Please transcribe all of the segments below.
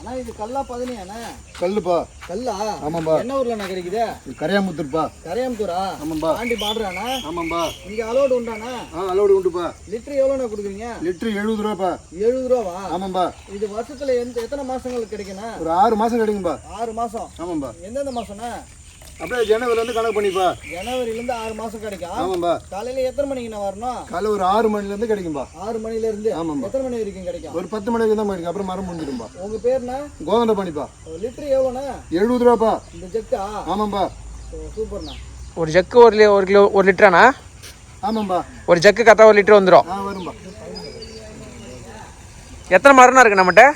அண்ணா இது கல்லா பதினியாண்ணா? கல்லுப்பா. கல்லா? ஆமாம்பா. என்ன ஊர்லண்ணா கிடைக்குது? கரையாமுத்தூர்ப்பா. கரையாமுத்தூரா? ஆமாம்பா. ஆண்டி பாடுறாண்ணா? ஆமாம்பா. இங்க அலோடு உண்டாண்ணா? அலோடு உண்டுப்பா. லிட்டர் எவ்வளோண்ணா கொடுக்குறீங்க? லிட்டர் 70 ரூபாப்பா. 70 ரூபாவா? ஆமாம்பா. இது வருஷத்துல எத்தனை மாசங்களுக்கு கிடைக்குண்ணா? ஒரு 6 மாசம் கிடைக்கும்பா. 6 மாசம்? ஆமாம்பா. எந்தெந்த மாசம்ண்ணா? அப்படியே ஜனவரிலேருந்து கணக்கு பண்ணிப்பா. ஜனவரிலேருந்து 6 மாசம் கிடைக்கும். ஆமாம்பா. காலையில எத்தனை மணிக்குண்ணா வரணும்? காலைல ஒரு 6 மணிலேருந்து கிடைக்கும்பா. 6 மணிலேருந்து? ஆமாம்பா. எத்தனை மணி வரைக்கும் கிடைக்கும்? ஒரு 10 மணி வரைக்கும் தான் கிடைக்கும். அப்புறம் மரம் முடிஞ்சிடும்பா. உங்க பேருண்ணா? கோதண்ட பண்ணிப்பா. லிட்டர் எவ்வளோண்ணா? 70 ரூபாப்பா. இந்த ஜக்கா? ஆமாம்பா. சூப்பர்ண்ணா. ஒரு ஜக்கு ஒரு லிட்டராண்ணா? ஆமாம்பா. ஒரு ஜக்கு கரெக்டாக 1 லிட்டர் வந்துடும். வரும்பா. எத்தனை மரம்னா இருக்கு நம்மகிட்ட?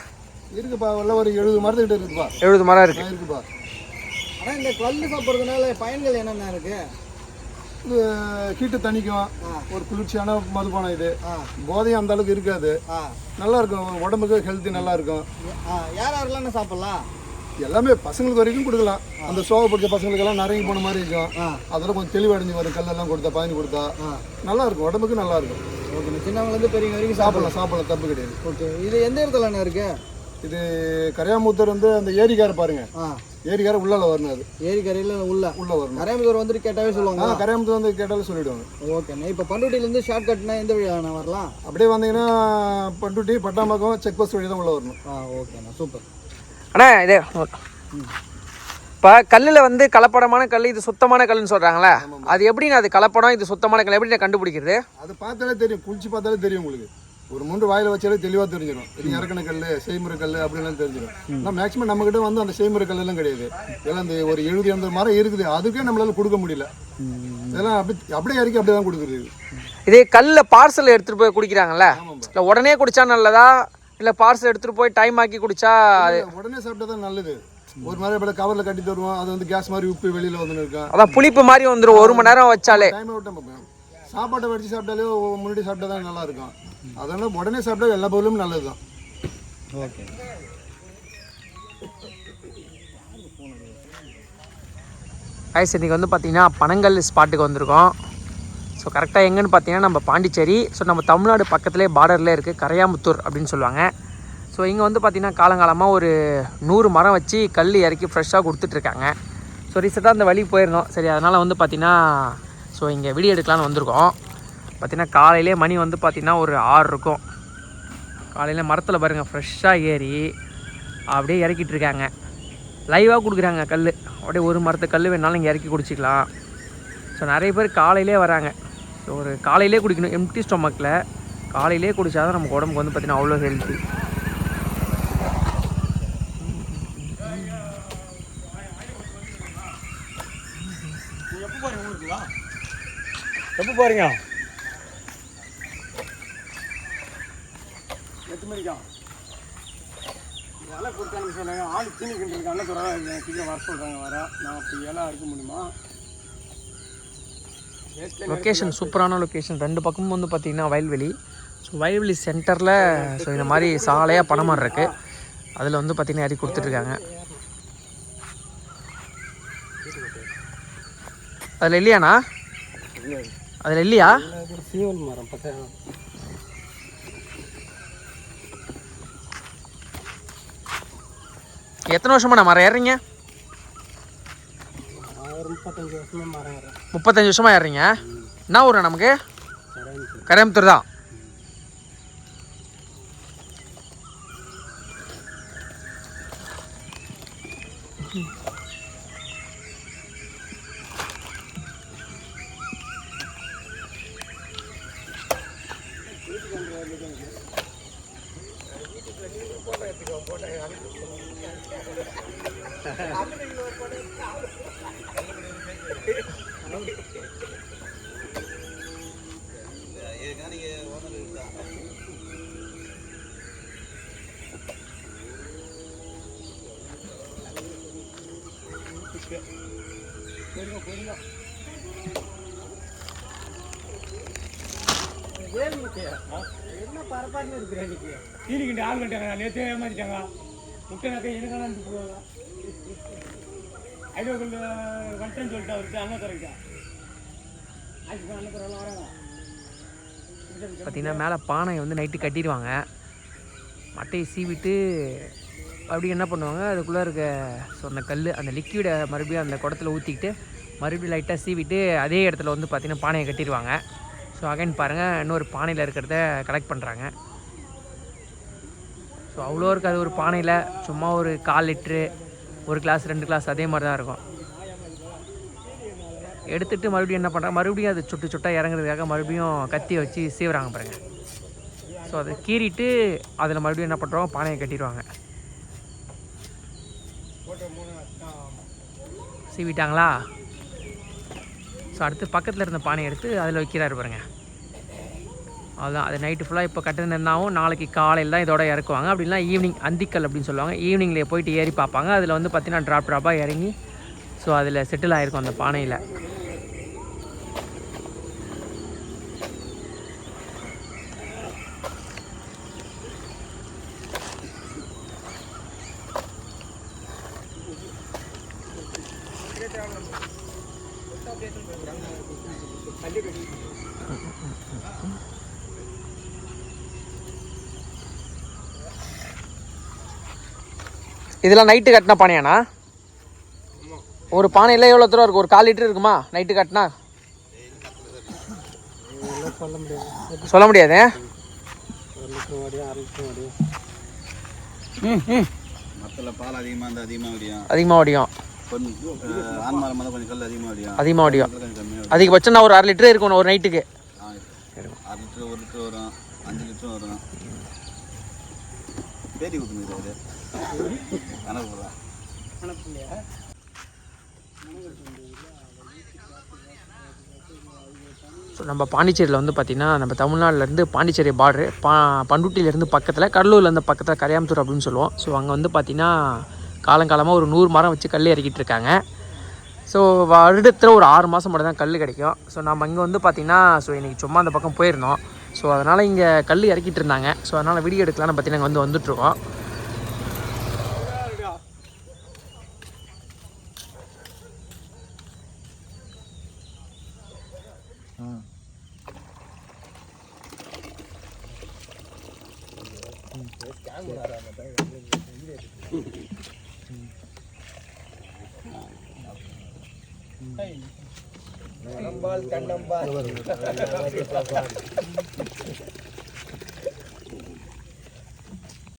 இருக்குப்பா. எல்லாம் ஒரு 70 மரத்துக்கிட்ட இருக்குப்பா. 70 மரம் இருக்கு. இருக்குப்பா. ஆனால் இந்த கல் சாப்பிட்றதுனால பயன்கள் என்னென்ன இருக்கு? இது ஹீட்டு தணிக்கும். ஒரு குளிர்ச்சியான மதுபானம் இது. போதையும் அந்த அளவுக்கு இருக்காது. நல்லா இருக்கும். உடம்புக்கு ஹெல்த்தி நல்லா இருக்கும். யாரெல்லாம் சாப்பிடலாம்? எல்லாமே பசங்களுக்கு வரைக்கும் கொடுக்கலாம். அந்த சோகை பிடிச்ச பசங்களுக்கெல்லாம் நிறைய போன மாதிரி இருக்கும். அதெல்லாம் கொஞ்சம் தெளிவடைஞ்சு வரும். கல்லெல்லாம் கொடுத்தா பயணி கொடுத்தா நல்லா இருக்கும். உடம்புக்கு நல்லா இருக்கும். ஓகே. சின்னவங்கலேருந்து பெரியவங்க வரைக்கும் சாப்பிடலாம். தப்பு கிடையாது. ஓகே. இது எந்த இடத்துலண்ணா இருக்கு? இது கரையாமுத்தூர் வந்து அந்த ஏரிக்கார பாருங்க. ஏரிக்கார உள்ளால வரணும். அது ஏரிக்கரையில் உள்ள வரணும். கரையாமுத்தூர் வந்துட்டு கேட்டாவே சொல்லுவாங்க. கரையாமுத்தூர் வந்து கேட்டாலும் சொல்லிவிடுவாங்க. ஓகேண்ணா. இப்போ பண்ருட்டிலேருந்து ஷார்ட் கட்னா எந்த வழியாண்ணா வரலாம்? அப்படியே வந்தீங்கன்னா பண்ருட்டி பட்டாம்பாக்கம் செக் போஸ்ட் வழி தான் உள்ள வரணும். ஓகேண்ணா. சூப்பர். அண்ணா இது இப்போ கல்லில் வந்து கலப்படமான கல், இது சுத்தமான கல்லுன்னு சொல்கிறாங்களே, அது எப்படின்னா அது கலப்படம் இது சுத்தமான கல் எப்படி கண்டுபிடிக்கிறது? அது பார்த்தாலே தெரியும். குளிச்சு பார்த்தாலே தெரியும் உங்களுக்கு. ஒரு மூன்று வாயில் வச்சாலே தெளிவாக தெரிஞ்சிடும். இது இறக்கண கல், செய்முறை கல் அப்படின்லாம் தெரிஞ்சிடும். ஆனால் மேக்ஸிமம் நம்மகிட்ட வந்து அந்த செய்முறை கல்லாம் கிடையாது. இதெல்லாம் இந்த ஒரு 70-80 மரம் இருக்குது. அதுக்கே நம்மளால கொடுக்க முடியல. இதெல்லாம் அப்படியே இறக்கி அப்படியே தான் கொடுக்குறது. இதே கல்லில் பார்சல் எடுத்துகிட்டு போய் குடிக்கிறாங்கல்ல, இல்லை உடனே குடித்தா நல்லதா இல்லை பார்சல் எடுத்துகிட்டு போய் டைம் ஆக்கி குடித்தா? உடனே சாப்பிட்டா தான் நல்லது. ஒரு மாதிரி இப்போ கவரில் கட்டி தருவோம். அது வந்து கேஸ் மாதிரி உப்பு வெளியில் வந்து இருக்கும். அதான் புளிப்பு மாதிரி வந்துடும் 1 மணி நேரம் வச்சாலே. டைம் விட்டேன். சாப்பாட்டை வடித்து சாப்பிட்டாலே முன்னாடி சாப்பிட்டா தான் நல்லா இருக்கும். அதனால் உடனே சாப்பிட்டா எல்லா பொருளும் நல்லது தான். ஓகே. ஐஸ் இன்றைக்கி வந்து பார்த்திங்கன்னா பனங்கல் ஸ்பாட்டுக்கு வந்திருக்கோம். ஸோ கரெக்டாக எங்கேன்னு பார்த்தீங்கன்னா நம்ம பாண்டிச்சேரி. ஸோ நம்ம தமிழ்நாடு பக்கத்துலேயே பார்டர்லேயே இருக்குது. கரையாமுத்தூர் அப்படின்னு சொல்லுவாங்க. ஸோ இங்கே வந்து பார்த்திங்கன்னா காலங்காலமாக ஒரு 100 மரம் வச்சு கல் இறக்கி ஃப்ரெஷ்ஷாக கொடுத்துட்ருக்காங்க. ஸோ ரீசெண்டாக அந்த வழி போயிருந்தோம். சரி, அதனால் வந்து பார்த்திங்கன்னா ஸோ இங்கே வீடியோ எடுக்கலான்னு வந்திருக்கோம். பார்த்திங்கன்னா காலையிலே மணி வந்து பார்த்திங்கன்னா ஒரு 6 இருக்கும். காலையில் மரத்தில் பாருங்கள் ஃப்ரெஷ்ஷாக ஏறி அப்படியே இறக்கிட்டு இருக்காங்க. லைவாக கொடுக்குறாங்க கல். அப்படியே ஒரு மரத்து கல் வேணாலும் இங்கே இறக்கி குடிச்சிக்கலாம். ஸோ நிறைய பேர் காலையிலே வராங்க. ஸோ ஒரு காலையிலே குடிக்கணும். எம்டி ஸ்டொமக்கில் காலையிலே குடித்தா தான் நமக்கு உடம்புக்கு வந்து பார்த்திங்கன்னா அவ்வளோ ஹெல்த்தி. எப்போ போகிறீங்க? 8 மணிக்கா வேலை கொடுத்தான்னு சொன்னாங்க. ஆள் தீனிக்கிட்டு சொல்கிறாங்க. சீக்கிரம் வர சொல்கிறாங்க. நான் அப்படி எல்லாம் இருக்க முடியுமா? லொக்கேஷன் சூப்பரான லொக்கேஷன். 2 பக்கமும் வந்து பார்த்திங்கன்னா வயல்வெளி. ஸோ வயல்வெளி சென்டரில் ஸோ இந்த மாதிரி சாலையாக பனைமரம் இருக்குது. அதில் வந்து பார்த்திங்கன்னா இறக்கி கொடுத்துட்ருக்காங்க. அதில் இல்லையாண்ணா? அதில் இல்லையா? சீவல் மரம் பார்த்தா எத்தனை வருஷமா நான் மரம் ஏறுறீங்க? 35 வருஷமாக மரம் ஏறேன். 35 வருஷமா ஏறுறீங்க. என்ன ஊர் நமக்கு? கரையாமுத்தூர் தான். என்ன பரப்பான்னு இருக்கிறேன். தீனிக்கிட்ட ஆள் கட்டாங்க. நேற்றே ஏமாற்றிட்டாங்க. முட்டை நக்கை எனக்கான போவாங்க. ஐடியோக்குள்ள வந்துட்டேன்னு சொல்லிட்டு அவருக்கு அண்ணன் தரைக்கிட்டான். அண்ணன் தரெல்லாம் வராங்க. பார்த்திங்கன்னா மேலே பானை வந்து நைட்டு கட்டிடுவாங்க. மட்டையை சீவிட்டு மறுபடியும் என்ன பண்ணுவாங்க, அதுக்குள்ளே இருக்க சொன்ன கல் அந்த லிக்விடை மறுபடியும் அந்த குடத்துல ஊற்றிக்கிட்டு மறுபடியும் லைட்டாக சீவிட்டு அதே இடத்துல வந்து பார்த்திங்கன்னா பானையை கட்டிடுவாங்க. ஸோ அகைன் பாருங்கள், இன்னொரு பானையில் இருக்கிறத கலெக்ட் பண்ணுறாங்க. ஸோ அவ்வளோ இருக்காது ஒரு பானையில், சும்மா ஒரு 1/4 லிட்ரு, 1 கிளாஸ் 2 கிளாஸ் அதே மாதிரி தான் இருக்கும். எடுத்துகிட்டு மறுபடியும் என்ன பண்ணுறாங்க, மறுபடியும் அது சுட்டு சுட்டாக இறங்குறதுக்காக மறுபடியும் கத்தியை வச்சு சீவுறாங்க பாருங்கள். ஸோ அதை கீறிட்டு அதில் மறுபடியும் என்ன பண்ணுறோம், பானையை கட்டிடுவாங்க. சீவிட்டாங்களா? ஸோ அடுத்து பக்கத்தில் இருந்த பானையை எடுத்து அதில் வைக்கிறாரு பாருங்க. அதுதான் அது நைட்டு ஃபுல்லாக இப்போ கட்டுனதுனாவும் நாளைக்கு காலையில் தான் இதோட இறக்குவாங்க. அப்படின்னா ஈவினிங் அந்திக்கல் அப்படின்னு சொல்லுவாங்க. ஈவினிங்கில் போயிட்டு ஏறி பார்ப்பாங்க. அதில் வந்து பார்த்திங்கன்னா ட்ராப்பாக இறங்கி ஸோ அதில் செட்டில் ஆகிருக்கும் அந்த பானையில். இதெல்லாம் நைட்டு கட்டின பானையாண்ணா? ஒரு பானையில் எவ்வளோ தூரம் இருக்கும்? ஒரு 1/4 லிட்டர் இருக்குமா நைட்டு கட்டினா? சொல்ல முடியாது. அதிகமாக வடியும். அதிகமாக வடியும். அதிகபட்சம் நான் ஒரு 1/2 லிட்டரே இருக்கும் ஒரு நைட்டுக்கு. 1 லிட்டர் வரும், 5 லிட்டரும் வரும். பேட்டி கொடுத்துருக்குது கணக்கு போடுறா. ஸோ நம்ம பாண்டிச்சேரியில் வந்து பார்த்திங்கன்னா நம்ம தமிழ்நாட்டிலேருந்து பாண்டிச்சேரி பார்டரு பண்ருட்டியிலேருந்து பக்கத்தில், கடலூர்லேருந்து பக்கத்தில் கரையாம்புத்தூர் அப்படின்னு சொல்லுவோம். ஸோ அங்கே வந்து பார்த்திங்கன்னா காலங்காலமாக ஒரு 100 மரம் வச்சு கல் இறக்கிட்டு இருக்காங்க. ஸோ வருடத்தில் ஒரு 6 மாதம் மட்டும் தான் கல் கிடைக்கும். ஸோ நம்ம இங்கே வந்து பார்த்திங்கன்னா ஸோ இன்றைக்கி சும்மா அந்த பக்கம் போயிருந்தோம். ஸோ அதனால் இங்கே கல் இறக்கிட்டு இருந்தாங்க. ஸோ அதனால் வீடியோ எடுக்கலாம்னு பார்த்திங்கன்னா இங்கே வந்துட்டுருக்கோம். கண்ணம்பால்